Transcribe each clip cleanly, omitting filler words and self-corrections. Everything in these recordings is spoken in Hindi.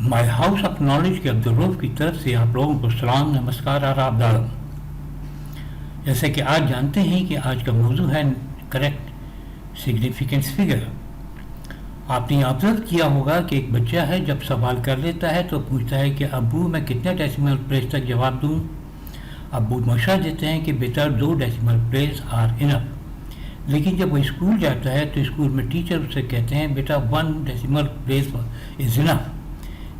माय हाउस ऑफ नॉलेज के अब्दुल की तरफ से आप लोगों को सलाम, नमस्कार और आदाब। जैसे कि आज जानते हैं कि आज का मौजू है करेक्ट सिग्निफिकेंस फिगर। आपने ऑब्जर्व किया होगा कि एक बच्चा है जब सवाल कर लेता है तो पूछता है कि अब्बू मैं कितने डेसिमल प्लेस तक जवाब दूं। अब्बू मशवरा देते हैं कि बेटा 2 डेसिमल प्लेस आर इनफ। लेकिन जब वो स्कूल जाता है तो स्कूल में टीचर उससे कहते हैं बेटा 1 डेसिमल प्लेस इज इनफ।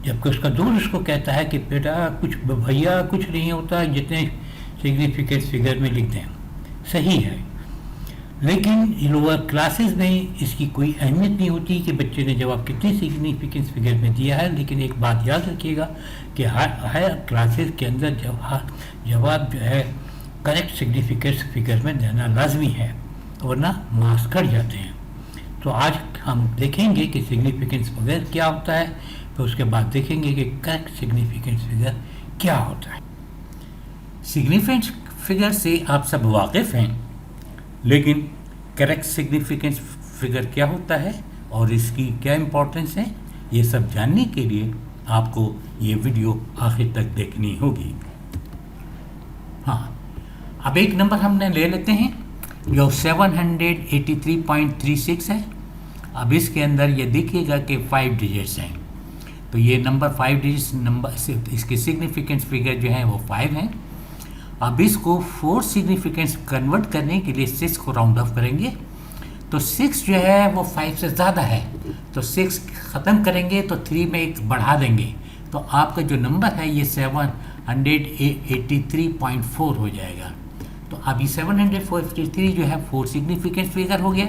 जबकि उसका दोस्त उसको कहता है कि बेटा कुछ भैया कुछ नहीं होता, जितने सिग्निफिकेंस फिगर में लिख दें। सही है, लेकिन लोअर क्लासेस में इसकी कोई अहमियत नहीं होती कि बच्चे ने जवाब कितने सिग्निफिकेंस फिगर में दिया है। लेकिन एक बात याद रखिएगा कि हर क्लासेस के अंदर जवाब जो है करेक्ट सिग्निफिकेंस फिगर में देना लाजमी है, वरना मार्क्स कट जाते हैं। तो आज हम देखेंगे कि सिग्निफिकेंस फिगर क्या होता है, फिर उसके बाद देखेंगे कि करेक्ट सिग्निफिकेंस फिगर क्या होता है। सिग्निफिकेंस फिगर से आप सब वाकिफ़ हैं, लेकिन करेक्ट सिग्निफिकेंस फिगर क्या होता है और इसकी क्या इम्पोर्टेंस है, ये सब जानने के लिए आपको ये वीडियो आखिर तक देखनी होगी। हाँ, अब एक नंबर हमने ले लेते हैं जो 783.36 है। अब इसके अंदर ये देखिएगा कि 5 डिजिट्स हैं, तो ये नंबर 5 डिजिट्स नंबर से इसके सिग्निफिकेंस फिगर जो है वो 5 हैं। अब इसको 4 सिग्निफिकेंस कन्वर्ट करने के लिए 6 को राउंड ऑफ करेंगे, तो 6 जो है वो 5 से ज़्यादा है, तो 6 ख़त्म करेंगे तो 3 में एक बढ़ा देंगे, तो आपका जो नंबर है ये 783.4 हो जाएगा। तो अभी 743 जो है 4 सिग्निफिकेंस फिगर हो गया।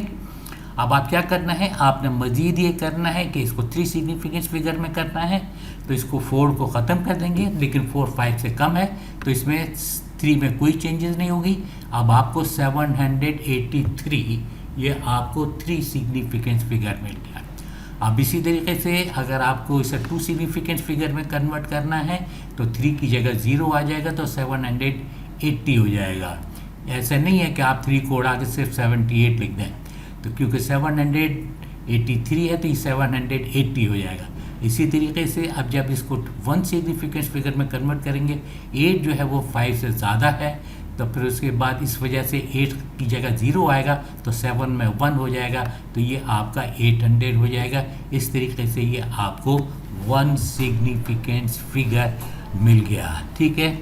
अब आप क्या करना है, आपने मज़ीद ये करना है कि इसको 3 सिग्निफिकेंस फिगर में करना है, तो इसको 4 को ख़त्म कर देंगे, लेकिन 4 5 से कम है तो इसमें 3 में कोई चेंजेस नहीं होगी। अब आपको 783 ये आपको 3 सिग्निफिकेंस फिगर मिल गया। अब इसी तरीके से अगर आपको इसे 2 सिग्निफिकेंस फिगर में कन्वर्ट करना है तो 3 की जगह 0 आ जाएगा, तो 780 हो जाएगा। ऐसा नहीं है कि आप 3 को उड़ा के सिर्फ 78 लिख दें, तो क्योंकि 783 है तो ये 780 हो जाएगा। इसी तरीके से अब जब इसको 1 सिग्निफिकेंस फिगर में कन्वर्ट करेंगे, 8 जो है वो 5 से ज़्यादा है, तो फिर उसके बाद इस वजह से 8 की जगह 0 आएगा तो 7 में 1 हो जाएगा, तो ये आपका 800 हो जाएगा। इस तरीके से ये आपको 1 सिग्निफिकेंस फिगर मिल गया। ठीक है,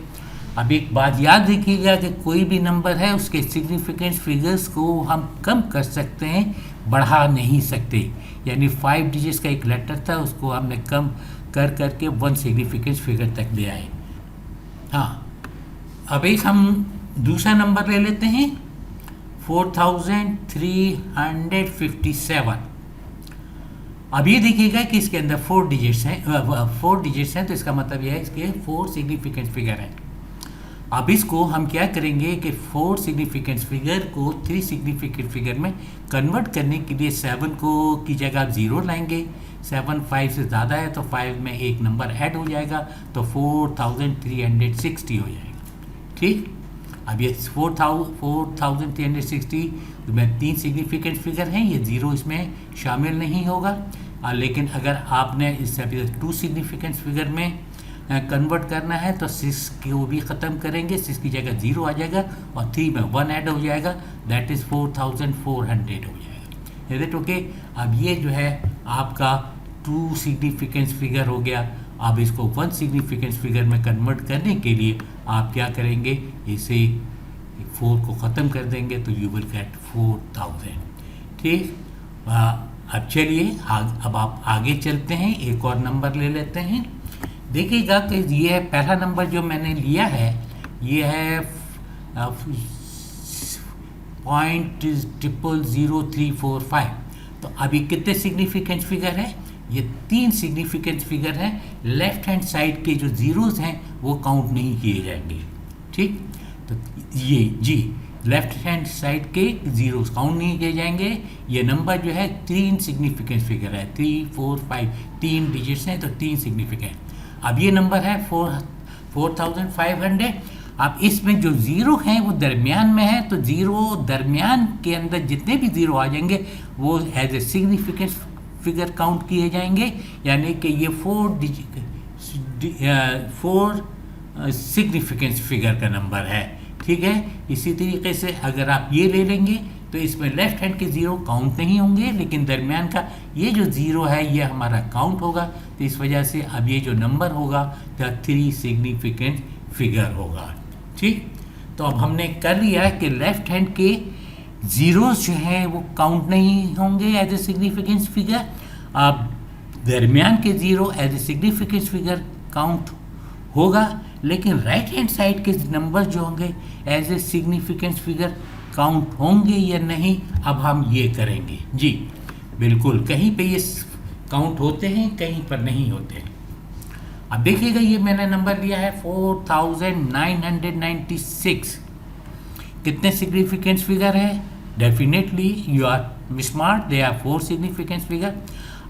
अब एक बात याद रखिएगा कि कोई भी नंबर है उसके सिग्निफिकेंस फिगर्स को हम कम कर सकते हैं, बढ़ा नहीं सकते। यानी 5 डिजिट्स का एक लेटर था, उसको हमने कम कर करके 1 सिग्निफिकेंस फिगर तक ले आए। हाँ, अब एक हम दूसरा नंबर ले लेते हैं 4357। अब ये देखिएगा कि इसके अंदर 4 डिजिट्स हैं, 4 डिजिट्स हैं, तो इसका मतलब यह है इसके 4 सिग्निफिकेंस फिगर हैं। अब इसको हम क्या करेंगे कि 4 सिग्निफिकेंस फिगर को 3 सिग्निफिकेंट फिगर में कन्वर्ट करने के लिए 7 को की जगह आप 0 लाएंगे। 7 5 से ज़्यादा है तो 5 में एक नंबर ऐड हो जाएगा, तो 4360 हो जाएगा। ठीक, अब ये 4360 में 3 सिग्निफिकेंट फिगर हैं, ये 0 इसमें शामिल नहीं होगा। लेकिन अगर आपने इससे 2 सिग्निफिकेंट फिगर में कन्वर्ट करना है तो 6 को भी ख़त्म करेंगे, 6 की जगह 0 आ जाएगा और 3 में 1 ऐड हो जाएगा, दैट इज़ 4400 हो जाएगा। Is it okay? अब ये जो है आपका 2 सिग्निफिकेंस फिगर हो गया। अब इसको 1 सिग्निफिकेंस फिगर में कन्वर्ट करने के लिए आप क्या करेंगे, इसे 4 को ख़त्म कर देंगे, तो यू विल गेट 4000। ठीक, अब चलिए अब आप आगे चलते हैं, एक और नंबर ले लेते हैं। देखिएगा कि ये है पहला नंबर जो मैंने लिया है, ये है 0.000345। तो अभी कितने सिग्निफिकेंस फिगर है, ये 3 सिग्निफिकेंस फिगर हैं। लेफ्ट हैंड साइड के जो ज़ीरोज़ हैं वो काउंट नहीं किए जाएंगे। ठीक, तो ये जी लेफ्ट हैंड साइड के ज़ीरोज़ काउंट नहीं किए जाएंगे। ये नंबर जो है 3 सिग्निफिकेंस फिगर है, 3 4 5 3 डिजिट्स हैं, तो 3 सिग्निफिकेंट। अब ये नंबर है 4500। अब इसमें जो ज़ीरो हैं वो दरमियान में है, तो ज़ीरो दरमियान के अंदर जितने भी ज़ीरो आ जाएंगे वो as a significance figure count किए जाएंगे, यानी कि ये 4 सिग्निफिकेंस फिगर का नंबर है। ठीक है, इसी तरीके से अगर आप ये ले लेंगे तो इसमें लेफ्ट हैंड के ज़ीरो काउंट नहीं होंगे, लेकिन दरमियान का ये जो ज़ीरो है ये हमारा काउंट होगा। तो इस वजह से अब ये जो नंबर होगा तो 3 सिग्निफिकेंट फिगर होगा। ठीक, तो अब हमने कर लिया कि लेफ्ट हैंड के ज़ीरोस जो हैं वो काउंट नहीं होंगे एज ए सिग्निफिकेंस फिगर। अब दरमियान के zero as a significance figure count होगा, लेकिन राइट हैंड साइड के नंबर जो होंगे as a significance figure count होंगे या नहीं, अब हम ये करेंगे। जी बिल्कुल, कहीं पे ये काउंट होते हैं, कहीं पर नहीं होते हैं। अब देखिएगा, ये मैंने नंबर लिया है 4996। कितने सिग्निफिकेंस फिगर है? Definitely you are smart, they are 4 significance figure.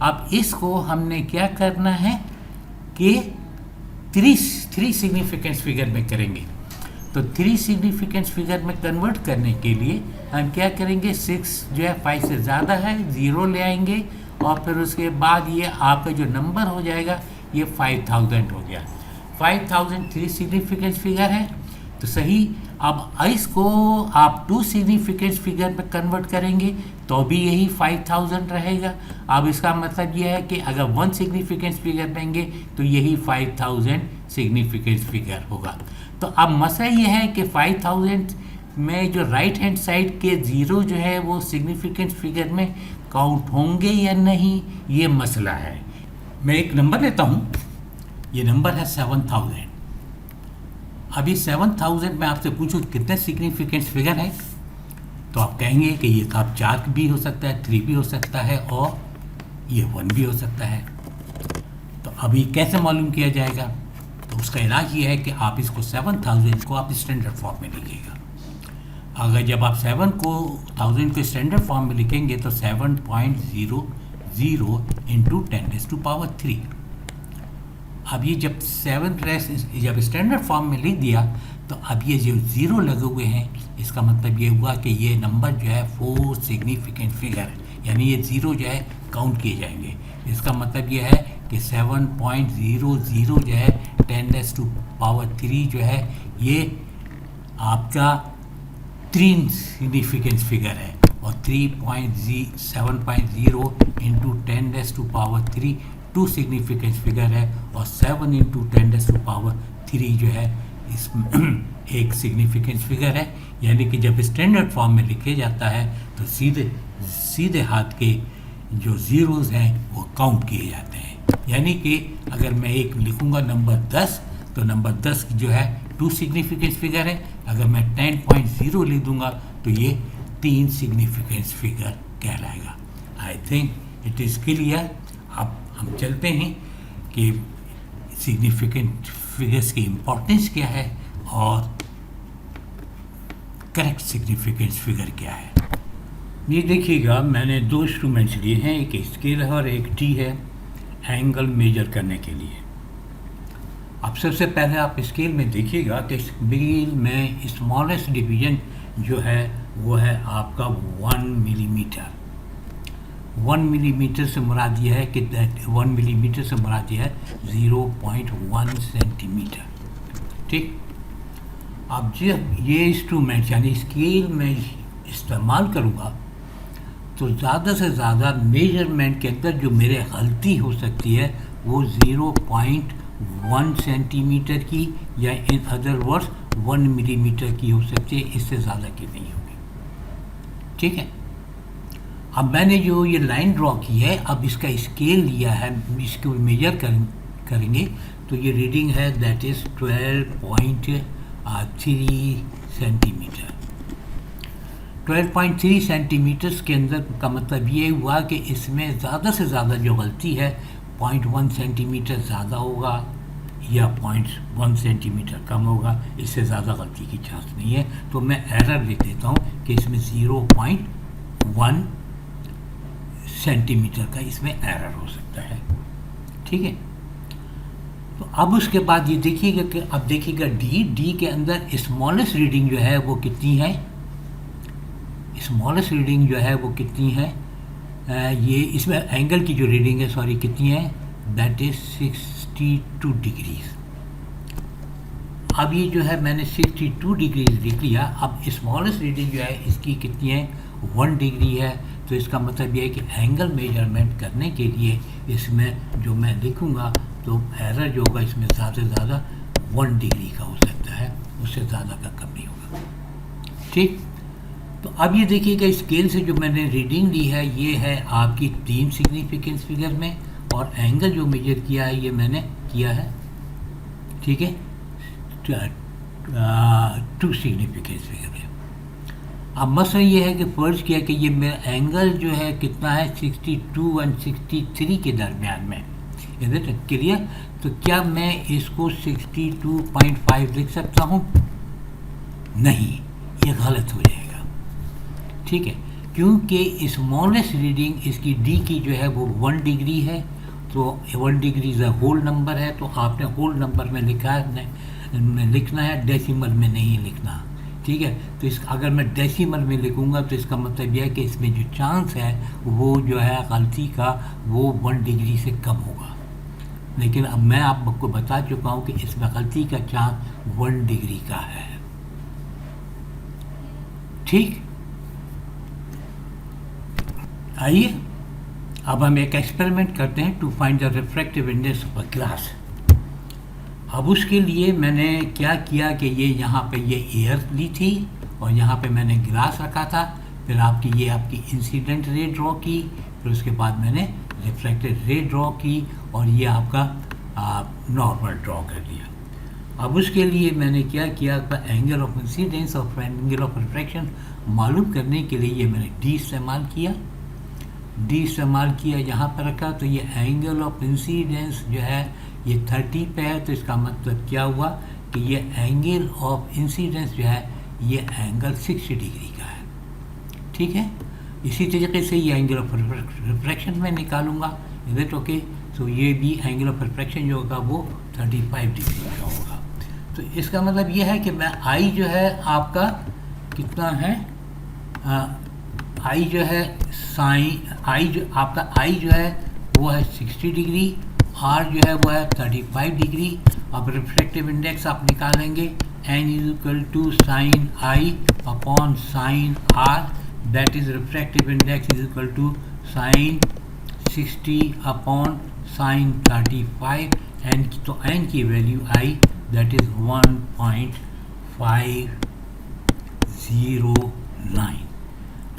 अब इसको हमने क्या करना है कि 3 सिग्निफिकेंस फिगर में करेंगे। तो 3 सिग्निफिकेंस फिगर में कन्वर्ट करने के लिए हम क्या करेंगे, 6 जो है 5 से ज़्यादा है, 0 ले आएंगे और फिर उसके बाद ये आपका जो नंबर हो जाएगा ये 5000 हो गया। 5000 3 सिग्निफिकेंस फिगर है तो सही। अब इसको आप 2 सिग्निफिकेंस फिगर में कन्वर्ट करेंगे तो भी यही 5000 रहेगा। अब इसका मतलब ये है कि अगर 1 सिग्निफिकेंस फिगर लेंगे तो यही 5000 सिग्निफिकेंस फिगर होगा। तो अब मसला ये है कि 5000 में जो राइट हैंड साइड के ज़ीरो जो है वो सिग्निफिकेंस फिगर में काउंट होंगे या नहीं, ये मसला है। मैं एक नंबर लेता हूँ, ये नंबर है 7000। अभी 7000 में आपसे पूछूं कितने सिग्निफिकेंस फिगर है, तो आप कहेंगे कि ये तो आप 4 भी हो सकता है, 3 भी हो सकता है और ये 1 भी हो सकता है। तो अभी कैसे मालूम किया जाएगा? तो उसका इलाज ये है कि आप इसको 7000 को आप स्टैंडर्ड फॉर्म में लिखिएगा। अगर जब आप 1000 को स्टैंडर्ड फॉर्म में लिखेंगे तो 7.00 इंटू 10⁻³ अब ये जब जब स्टैंडर्ड फॉर्म में लिख दिया तो अब ये जो 0 लगे हुए हैं इसका मतलब ये हुआ कि ये नंबर जो है 4 सिग्निफिकेंट फिगर है, यानी ये 0 जो है काउंट किए जाएंगे। इसका मतलब ये है कि 7.00 जो है 10⁻³ जो है ये आपका 3 सिग्निफिकेंस फिगर है और 7.0 इंटू 10⁻³ 2 सिग्निफिकेंस फिगर है और 7 इंटू 10⁻³ जो है इसमें एक सिग्निफिकेंस फिगर है। यानी कि जब स्टैंडर्ड फॉर्म में लिखे जाता है तो सीधे हाथ के जो ज़ीरोज़ हैं वो काउंट किए जाते हैं। यानी कि अगर मैं एक लिखूंगा नंबर 10 तो नंबर 10 जो है 2 सिग्निफिकेंस फिगर है। अगर मैं 10.0 लिख दूंगा तो ये 3 सिग्निफिकेंस फिगर कहलाएगा। I think it is clear. अब हम चलते हैं कि सिग्निफिकेंट फिगर्स की इम्पोर्टेंस क्या है और करेक्ट सिग्निफिकेंस फिगर क्या है। ये देखिएगा, मैंने 2 इंस्ट्रूमेंट्स लिए हैं, एक स्केल है और एक टी है एंगल मेजर करने के लिए। अब सबसे पहले आप स्केल में देखिएगा कि स्केल में स्मॉलेस्ट डिवीजन जो है वो है आपका 1 मिलीमीटर। 1 मिलीमीटर से मुराद यह है कि 1 मिलीमीटर से मुराद यह है 0.1 सेंटीमीटर। ठीक, अब जब ये इंस्ट्रूमेंट यानी स्केल में इस्तेमाल करूँगा तो ज़्यादा से ज़्यादा मेजरमेंट के अंदर जो मेरे गलती हो सकती है वो 0.1 सेंटीमीटर की या इन अदर वर्ड्स 1 मिलीमीटर की हो सकती है, इससे ज़्यादा की नहीं होगी। ठीक है, अब मैंने जो ये लाइन ड्रॉ की है, अब इसका स्केल लिया है, इसको मेजर करेंगे तो ये रीडिंग है दैट इज़ 12.3 सेंटीमीटर। 12.3 सेंटीमीटर्स के अंदर का मतलब ये हुआ कि इसमें ज़्यादा से ज़्यादा जो गलती है 0.1 सेंटीमीटर ज़्यादा होगा या 0.1 सेंटीमीटर कम होगा, इससे ज़्यादा गलती की चांस नहीं है। तो मैं एरर लिख देता हूँ कि इसमें 0.1 सेंटीमीटर का इसमें एरर हो सकता है। ठीक है, तो अब उसके बाद ये देखिएगा कि अब देखिएगा डी के अंदर स्मॉलेस्ट रीडिंग जो है वो कितनी है। स्मॉलेस्ट रीडिंग जो है वो कितनी है ये इसमें एंगल की जो रीडिंग है सॉरी कितनी है, दैट इज 62 डिग्रीज। अब ये जो है मैंने 62 डिग्रीज लिख लिया। अब स्मॉलेस्ट रीडिंग जो है इसकी कितनी है, 1 डिग्री है। तो इसका मतलब ये है कि एंगल मेजरमेंट करने के लिए इसमें जो मैं लिखूँगा तो एरर जो होगा इसमें ज़्यादा से ज़्यादा 1 डिग्री का हो सकता है, उससे ज़्यादा का कम नहीं होगा। ठीक, तो अब ये देखिएगा स्केल से जो मैंने रीडिंग ली है ये है आपकी 3 सिग्निफिकेंस फिगर में, और एंगल जो मेजर किया है ये मैंने किया है, ठीक है, 2 सिग्निफिकेंस फिगर में। अब मसला ये है कि फ़र्ज किया कि ये मेरा एंगल जो है कितना है, 62 और 63 के दरमियान में, इधर तक क्लियर। तो क्या मैं इसको 62.5 लिख सकता हूँ? नहीं, ये गलत हो जाएगा, ठीक है, क्योंकि स्मॉलेस्ट रीडिंग इसकी डी की जो है वो 1 डिग्री है। तो 1 degree is a whole number है, तो आपने होल नंबर में लिखना है, डेसिमल में नहीं लिखना, ठीक है। तो इस अगर मैं डेसिमल में लिखूंगा तो इसका मतलब यह है कि इसमें जो चांस है वो जो है गलती का वो 1 डिग्री से कम होगा। लेकिन अब मैं आपको बता चुका हूँ कि इसमें गलती का चांस 1 डिग्री का है, ठीक। आइए अब हम एक एक्सपेरिमेंट करते हैं to find the refractive index of a glass. अब उसके लिए मैंने क्या किया कि ये यहाँ पे ये एयर ली थी और यहाँ पे मैंने ग्लास रखा था, फिर आपकी इंसिडेंट रे ड्रॉ की, फिर उसके बाद मैंने रिफ्लेक्टेड रे ड्रॉ की, और ये आपका नॉर्मल ड्रॉ कर दिया। अब उसके लिए मैंने क्या किया, एंगल ऑफ इंसिडेंस और एंगल ऑफ रिफ्रैक्शन मालूम करने के लिए ये मैंने डी इस्तेमाल किया, यहाँ पर रखा। तो ये एंगल ऑफ इंसिडेंस जो है ये 30 पे है, तो इसका मतलब क्या हुआ कि ये एंगल ऑफ इंसिडेंस जो है ये एंगल 60 डिग्री का है, ठीक है। इसी तरीके से ये एंगल ऑफ रिफ्रैक्शन में निकालूंगा, इज इट ओके। तो ये भी एंगल ऑफ रिफ्रैक्शन जो होगा वो 35 डिग्री का होगा। तो इसका मतलब ये है कि मैं आई जो है आपका कितना है, आई जो है आई जो है वो है 60 डिग्री, आर जो है वो है 35 डिग्री। अब रिफ्रैक्टिव इंडेक्स आप निकालेंगे, n is equal to sine i upon sine r, that is refractive index is equal to sine 60 upon sine 35, n तो एन की वैल्यू आई दैट इज 1.509।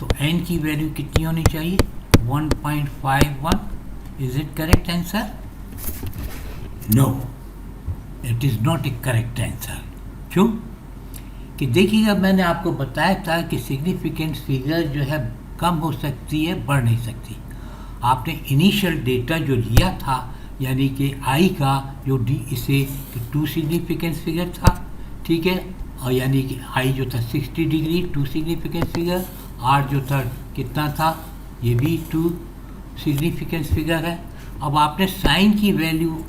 तो एन की वैल्यू कितनी होनी चाहिए, 1.51। Is it correct answer? No, it is not a correct answer. क्यों? कि देखिएगा मैंने आपको बताया था कि सिग्निफिकेंस फिगर जो है कम हो सकती है, बढ़ नहीं सकती। आपने इनिशियल डेटा जो लिया था यानी कि आई का जो डी इसे 2 सिग्निफिकेंस फिगर था, ठीक है, और यानी कि आई जो था 60 डिग्री 2 सिग्निफिकेंस फिगर, आर जो था कितना था, ये भी 2 सिग्निफिकेंस फिगर है। अब आपने साइन की वैल्यू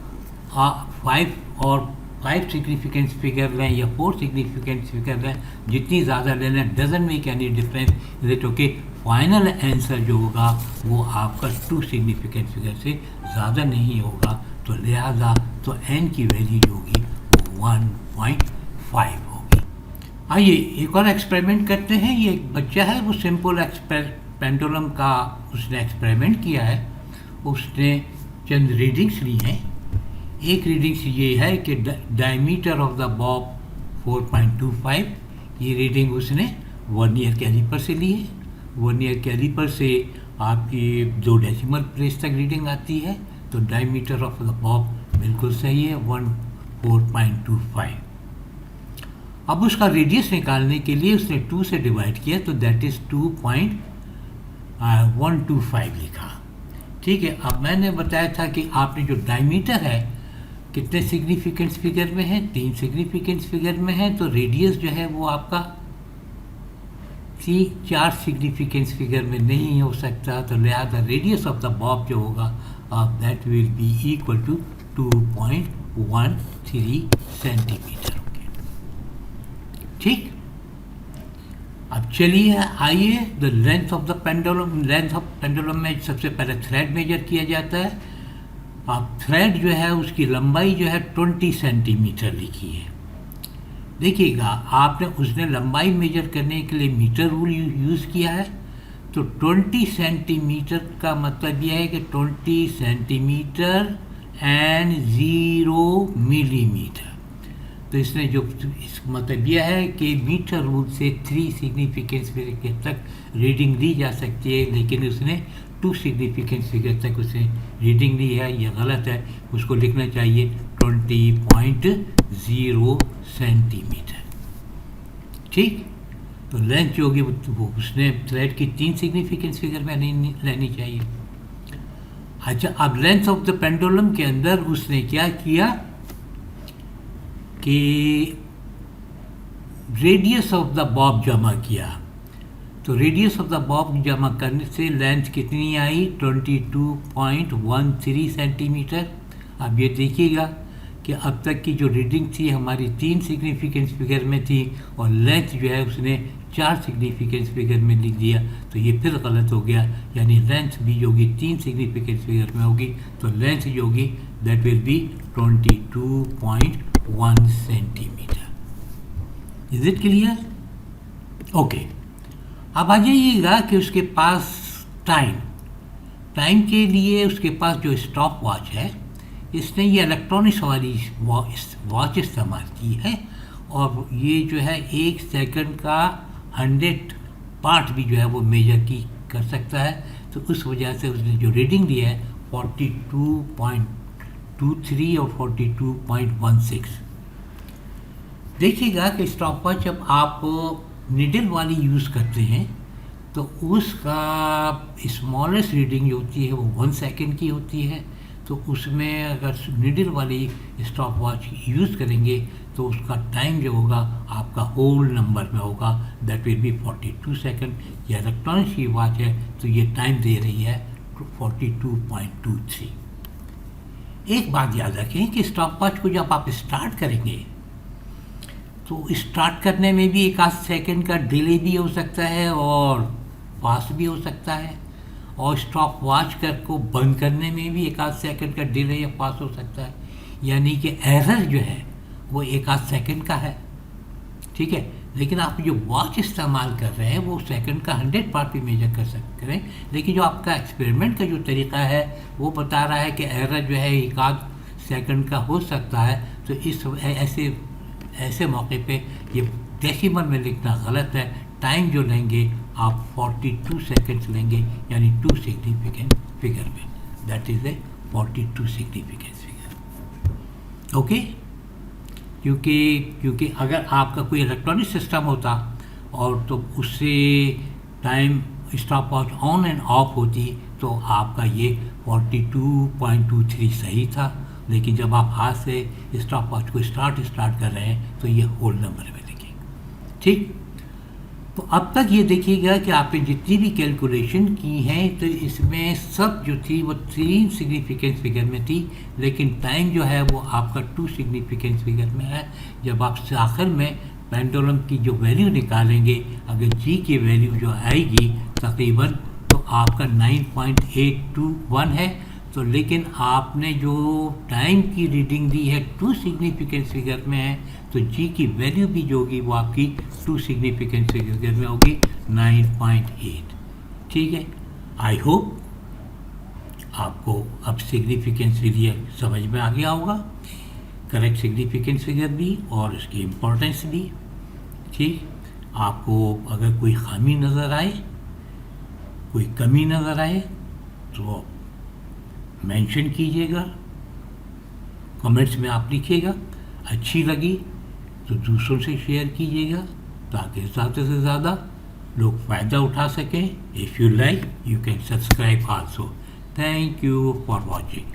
5 सिग्निफिकेंस फिगर लें या 4 सिग्निफिकेंस फिगर लें, जितनी ज़्यादा ले लें doesn't make any difference, is it okay. Final answer जो होगा वो आपका 2 सिग्निफिकेंस फिगर से ज़्यादा नहीं होगा, तो लिहाजा तो एन की वैल्यू जो होगी वो 1.5 होगी। आइए एक और एक्सपेरिमेंट करते हैं। ये एक बच्चा है, वो सिंपल पेंडुलम का उसने एक्सपेरिमेंट किया है। उसने चंद रीडिंग्स ली हैं। एक रीडिंग्स ये है कि डायमीटर ऑफ द बॉब 4.25, ये रीडिंग उसने वर्नियर कैलिपर से ली है। वर्नियर कैलिपर से आपकी 2 डेसिमल प्लेस तक रीडिंग आती है, तो डायमीटर ऑफ द बॉब बिल्कुल सही है 4.25। अब उसका रेडियस निकालने के लिए उसने 2 से डिवाइड किया, तो दैट इज़ 2.125 लिखा, ठीक है। अब मैंने बताया था कि आपने जो डायमीटर है कितने सिग्निफिकेंस फिगर में है, 3 सिग्निफिकेंस फिगर में है, तो रेडियस जो है वो आपका 4 सिग्निफिकेंस फिगर में नहीं हो सकता, तो लिहाजा रेडियस ऑफ द बॉब जो होगा that will be equal to 2.13 centimetre, ठीक। अब चलिए आइए the length of the pendulum. Length of pendulum में सबसे पहले थ्रेड मेजर किया जाता है। अब थ्रेड जो है उसकी लंबाई जो है 20 सेंटीमीटर लिखी है। देखिएगा आपने उसने लंबाई मेजर करने के लिए मीटर रूल यूज़ किया है, तो 20 सेंटीमीटर का मतलब यह है कि 20 सेंटीमीटर एंड 0 मिलीमीटर। तो इसने जो इस मतलब यह है कि मीटर रूल से 3 सिग्निफिकेंस फिगर तक रीडिंग ली जा सकती है, लेकिन उसने 2 सिग्निफिकेंस फिगर तक उसने रीडिंग ली है। यह गलत है, उसको लिखना चाहिए 20.0 सेंटीमीटर। ठीक, तो लेंथ जो होगी वो उसने थ्रेड की 3 सिग्निफिकेंस फिगर में लेनी चाहिए। अच्छा, अब लेंथ ऑफ द पेंडुलम के अंदर उसने क्या किया कि रेडियस ऑफ द बॉब जमा किया। तो रेडियस ऑफ द बॉब जमा करने से लेंथ कितनी आई? 22.13 सेंटीमीटर। अब ये देखिएगा कि अब तक की जो रीडिंग थी हमारी 3 सिग्निफिकेंस फिगर में थी और लेंथ जो है उसने 4 सिग्निफिकेंस फिगर में लिख दिया, तो ये फिर गलत हो गया। यानी लेंथ भी जो होगी 3 सिग्निफिकेंस फिगर में होगी, तो लेंथ जो होगी that will B 22.1 centimetre. Is it clear? Okay, अब आ जाइएगा कि उसके पास टाइम के लिए उसके पास जो स्टॉप वॉच है, इसने ये इलेक्ट्रॉनिक्स वाली वॉच इस्तेमाल की है और ये जो है 1 सेकंड का 100 पार्ट भी जो है वो मेजर कर सकता है। तो उस वजह से उसने जो रीडिंग दी है 42.23 और 42.16। देखिएगा कि स्टॉप वॉच जब आप निडल वाली यूज़ करते हैं तो उसका स्मॉलेस्ट रीडिंग जो होती है वो 1 सेकंड की होती है। तो उसमें अगर निडल वाली स्टॉप वॉच यूज़ करेंगे तो उसका टाइम जो होगा आपका होल नंबर में होगा, दैट विल बी 42 सेकंड। या इलेक्ट्रॉनिक्स की वॉच है तो ये टाइम दे रही है 42.23। एक बात याद रखें कि स्टॉप वॉच को जब आप स्टार्ट करेंगे तो स्टार्ट करने में भी 1 आध सेकंड का डिले भी हो सकता है और फास्ट भी हो सकता है, और स्टॉप वॉच को बंद करने में भी 1 आध सेकंड का डिले या फास्ट हो सकता है। यानी कि एरर जो है वो 1 आध सेकंड का है, ठीक है। लेकिन आप जो वॉच इस्तेमाल कर रहे हैं वो सेकंड का 100 पार्ट भी मेजर कर सकते हैं, लेकिन जो आपका एक्सपेरिमेंट का जो तरीका है वो बता रहा है कि एरर जो है 1 आध सेकंड का हो सकता है। तो इस ऐसे मौके पे ये डेसिमल में लिखना गलत है। टाइम जो लेंगे आप 42 सेकंड्स लेंगे, यानी 2 सिग्निफिकेंट फिगर में, that is a 42 significant figure. Okay, क्योंकि अगर आपका कोई इलेक्ट्रॉनिक सिस्टम होता और तो उससे time stop watch on end of होती तो आपका ये 42.23 सही था, लेकिन जब आप हाथ से स्टॉप वॉच को स्टार्ट कर रहे हैं तो ये होल नंबर में लिखेंगे। ठीक, तो अब तक ये देखिएगा कि आपने जितनी भी कैलकुलेशन की हैं तो इसमें सब जो थी वो 3 सिग्निफिकेंस फिगर में थी, लेकिन टाइम जो है वो आपका 2 सिग्निफिकेंस फिगर में है। जब आप आखिर में पेंडुलम की जो वैल्यू निकालेंगे, अगर जी की वैल्यू जो आएगी तकरीबन तो आपका 9.821 है। तो लेकिन आपने जो टाइम की रीडिंग दी है 2 सिग्निफिकेंस फिगर में है, तो जी की वैल्यू भी जो होगी वो आपकी 2 सिग्निफिकेंस फिगर में होगी 9.8। ठीक है, आई होप आपको अब सिग्निफिकेंस फिगर समझ में आ गया होगा, करेक्ट सिग्निफिकेंस फिगर भी और इसकी इम्पोर्टेंस भी। ठीक, आपको अगर कोई खामी नज़र आए, कोई कमी नज़र आए तो मेंशन कीजिएगा, कमेंट्स में आप लिखिएगा। अच्छी लगी तो दूसरों से शेयर कीजिएगा ताकि ज़्यादा से ज़्यादा लोग फ़ायदा उठा सकें। If you like you can subscribe also. Thank you for watching.